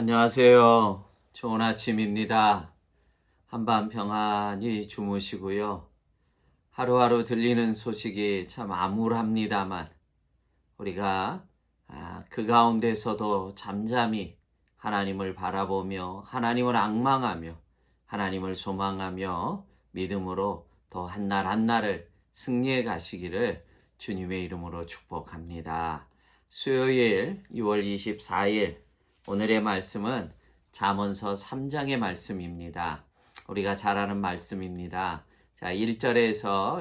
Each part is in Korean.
안녕하세요. 좋은 아침입니다. 한밤 평안히 주무시고요. 하루하루 들리는 소식이 참 암울합니다만 우리가 그 가운데서도 잠잠히 하나님을 바라보며 하나님을 앙망하며 하나님을 소망하며 믿음으로 더 한 날 한 날을 승리해 가시기를 주님의 이름으로 축복합니다. 수요일 6월 24일 오늘의 말씀은 잠언서 3장의 말씀입니다. 우리가 잘 아는 말씀입니다. 자, 1절에서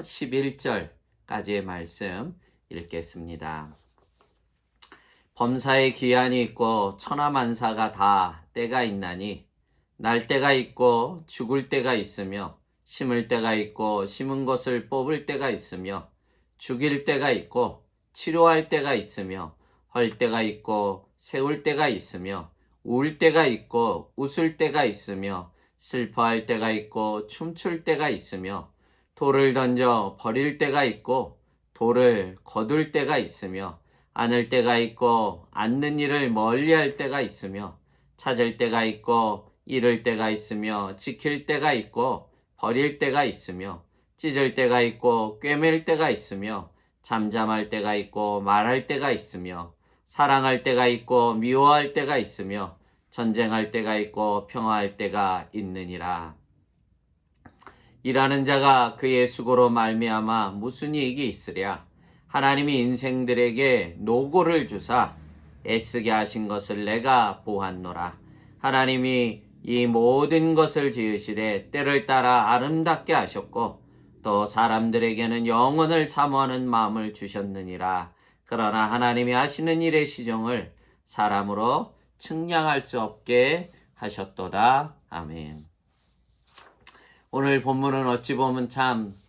11절까지의 말씀 읽겠습니다. 범사에 기한이 있고 천하만사가 다 때가 있나니 날 때가 있고 죽을 때가 있으며 심을 때가 있고 심은 것을 뽑을 때가 있으며 죽일 때가 있고 치료할 때가 있으며 헐 때가 있고 세울 때가 있으며 울 때가 있고 웃을 때가 있으며 슬퍼할 때가 있고 춤출 때가 있으며 돌을 던져 버릴 때가 있고 돌을 거둘 때가 있으며 안을 때가 있고 앉는 일을 멀리할 때가 있으며 찾을 때가 있고 잃을 때가 있으며 지킬 때가 있고 버릴 때가 있으며 찢을 때가 있고 꿰맬 때가 있으며 잠잠할 때가 있고 말할 때가 있으며 사랑할 때가 있고 미워할 때가 있으며 전쟁할 때가 있고 평화할 때가 있느니라. 일하는 자가 그의 수고로 말미암아 무슨 이익이 있으랴. 하나님이 인생들에게 노고를 주사 애쓰게 하신 것을 내가 보았노라. 하나님이 이 모든 것을 지으시되 때를 따라 아름답게 하셨고 또 사람들에게는 영원을 사모하는 마음을 주셨느니라. 그러나 하나님이 하시는 일의 시종을 사람으로 측량할 수 없게 하셨도다. 아멘. 오늘 본문은 어찌 보면 참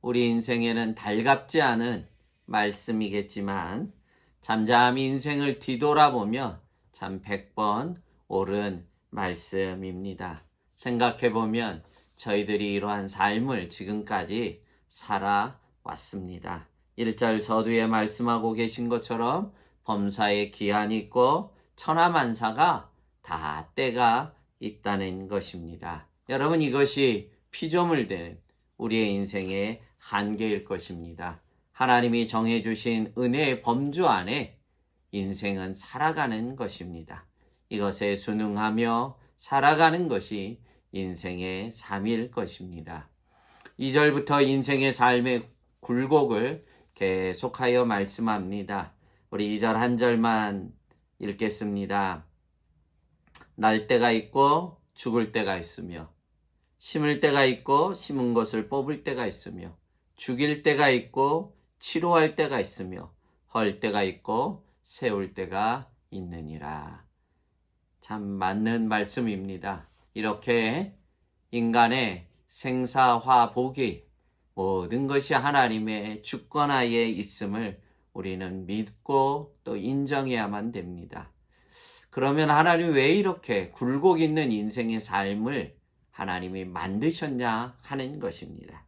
우리 인생에는 달갑지 않은 말씀이겠지만 잠잠히 인생을 뒤돌아보면 참 100번 옳은 말씀입니다. 생각해보면 저희들이 이러한 삶을 지금까지 살아왔습니다. 1절 서두에 말씀하고 계신 것처럼 범사에 기한이 있고 천하만사가 다 때가 있다는 것입니다. 여러분, 이것이 피조물된 우리의 인생의 한계일 것입니다. 하나님이 정해주신 은혜의 범주 안에 인생은 살아가는 것입니다. 이것에 순응하며 살아가는 것이 인생의 삶일 것입니다. 2절부터 인생의 삶의 굴곡을 계속하여 말씀합니다. 우리 2절 한 절만 읽겠습니다. 날 때가 있고 죽을 때가 있으며 심을 때가 있고 심은 것을 뽑을 때가 있으며 죽일 때가 있고 치료할 때가 있으며 헐 때가 있고 세울 때가 있느니라. 참 맞는 말씀입니다. 이렇게 인간의 생사화복이 모든 것이 하나님의 주권하에 있음을 우리는 믿고 또 인정해야만 됩니다. 그러면 하나님이 왜 이렇게 굴곡 있는 인생의 삶을 하나님이 만드셨냐 하는 것입니다.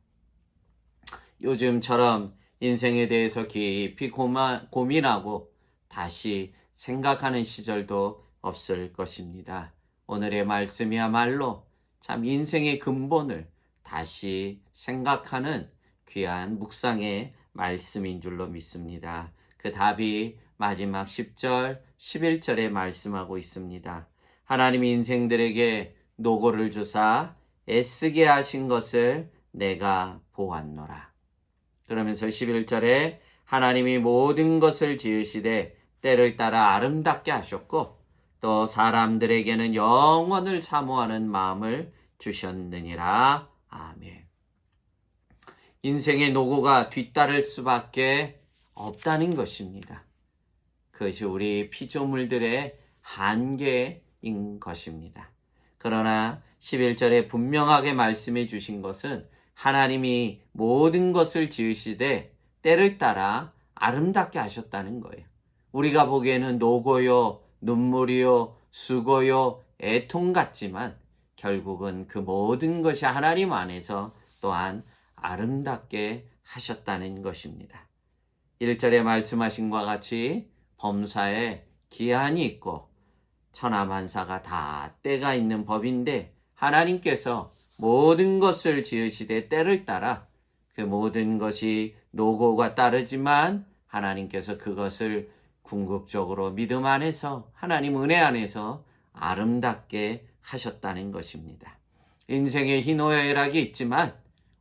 요즘처럼 인생에 대해서 깊이 고민하고 다시 생각하는 시절도 없을 것입니다. 오늘의 말씀이야말로 참 인생의 근본을 다시 생각하는 귀한 묵상의 말씀인 줄로 믿습니다. 그 답이 마지막 10절, 11절에 말씀하고 있습니다. 하나님이 인생들에게 노고를 주사 애쓰게 하신 것을 내가 보았노라. 그러면서 11절에 하나님이 모든 것을 지으시되 때를 따라 아름답게 하셨고 또 사람들에게는 영원을 사모하는 마음을 주셨느니라. 아멘. 인생의 노고가 뒤따를 수밖에 없다는 것입니다. 그것이 우리 피조물들의 한계인 것입니다. 그러나 11절에 분명하게 말씀해 주신 것은 하나님이 모든 것을 지으시되 때를 따라 아름답게 하셨다는 거예요. 우리가 보기에는 노고요, 눈물이요, 수고요, 애통 같지만 결국은 그 모든 것이 하나님 안에서 또한 아름답게 하셨다는 것입니다. 1절에 말씀하신 것과 같이 범사에 기한이 있고 천하만사가 다 때가 있는 법인데 하나님께서 모든 것을 지으시되 때를 따라 그 모든 것이 노고가 따르지만 하나님께서 그것을 궁극적으로 믿음 안에서 하나님 은혜 안에서 아름답게 하셨다는 것입니다. 인생의 희노애락이 있지만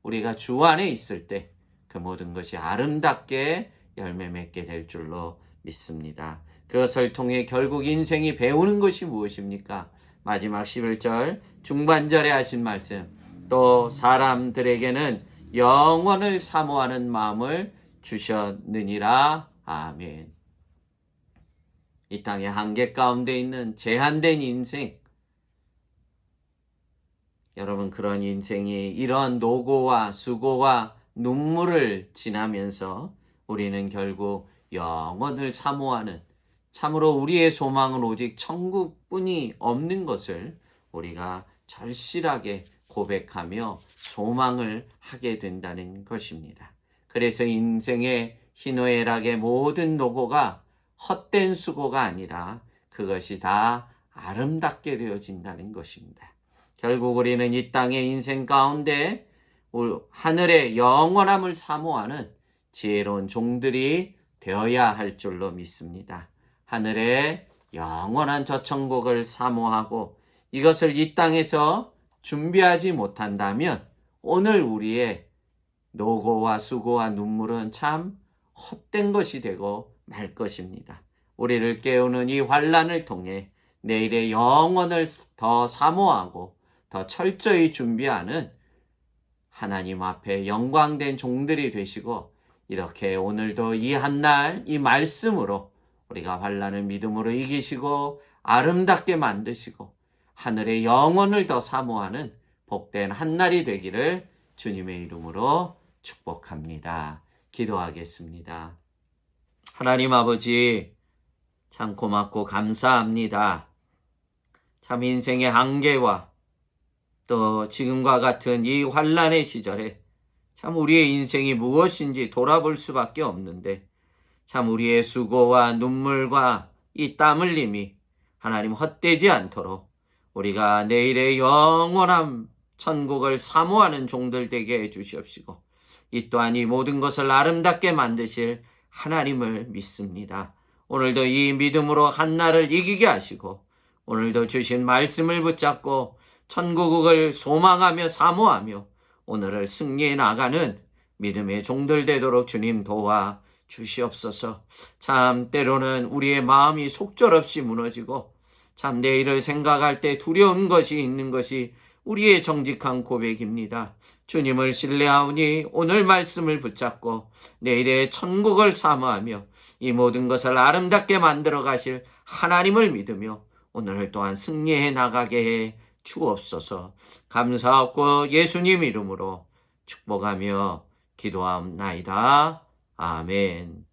우리가 주 안에 있을 때 그 모든 것이 아름답게 열매 맺게 될 줄로 믿습니다. 그것을 통해 결국 인생이 배우는 것이 무엇입니까? 마지막 11절 중반절에 하신 말씀, 또 사람들에게는 영원을 사모하는 마음을 주셨느니라. 아멘. 이 땅의 한계 가운데 있는 제한된 인생, 여러분 그런 인생이 이런 노고와 수고와 눈물을 지나면서 우리는 결국 영원을 사모하는, 참으로 우리의 소망은 오직 천국뿐이 없는 것을 우리가 절실하게 고백하며 소망을 하게 된다는 것입니다. 그래서 인생의 희노애락의 모든 노고가 헛된 수고가 아니라 그것이 다 아름답게 되어진다는 것입니다. 결국 우리는 이 땅의 인생 가운데 하늘의 영원함을 사모하는 지혜로운 종들이 되어야 할 줄로 믿습니다. 하늘의 영원한 저 천국을 사모하고 이것을 이 땅에서 준비하지 못한다면 오늘 우리의 노고와 수고와 눈물은 참 헛된 것이 되고 말 것입니다. 우리를 깨우는 이 환난을 통해 내일의 영원을 더 사모하고 더 철저히 준비하는 하나님 앞에 영광된 종들이 되시고, 이렇게 오늘도 이 한날 이 말씀으로 우리가 환난을 믿음으로 이기시고 아름답게 만드시고 하늘의 영원을 더 사모하는 복된 한날이 되기를 주님의 이름으로 축복합니다. 기도하겠습니다. 하나님 아버지, 참 고맙고 감사합니다. 참 인생의 한계와 또 지금과 같은 이 환난의 시절에 참 우리의 인생이 무엇인지 돌아볼 수밖에 없는데, 참 우리의 수고와 눈물과 이 땀 흘림이 하나님 헛되지 않도록 우리가 내일의 영원한 천국을 사모하는 종들 되게 해주시옵시고, 이 또한 이 모든 것을 아름답게 만드실 하나님을 믿습니다. 오늘도 이 믿음으로 한날을 이기게 하시고, 오늘도 주신 말씀을 붙잡고 천국을 소망하며 사모하며 오늘을 승리해 나가는 믿음의 종들 되도록 주님 도와 주시옵소서. 참 때로는 우리의 마음이 속절없이 무너지고 참 내일을 생각할 때 두려운 것이 있는 것이 우리의 정직한 고백입니다. 주님을 신뢰하오니 오늘 말씀을 붙잡고 내일의 천국을 사모하며 이 모든 것을 아름답게 만들어 가실 하나님을 믿으며 오늘을 또한 승리해 나가게 해 주옵소서. 감사하고 예수님 이름으로 축복하며 기도하옵나이다. 아멘.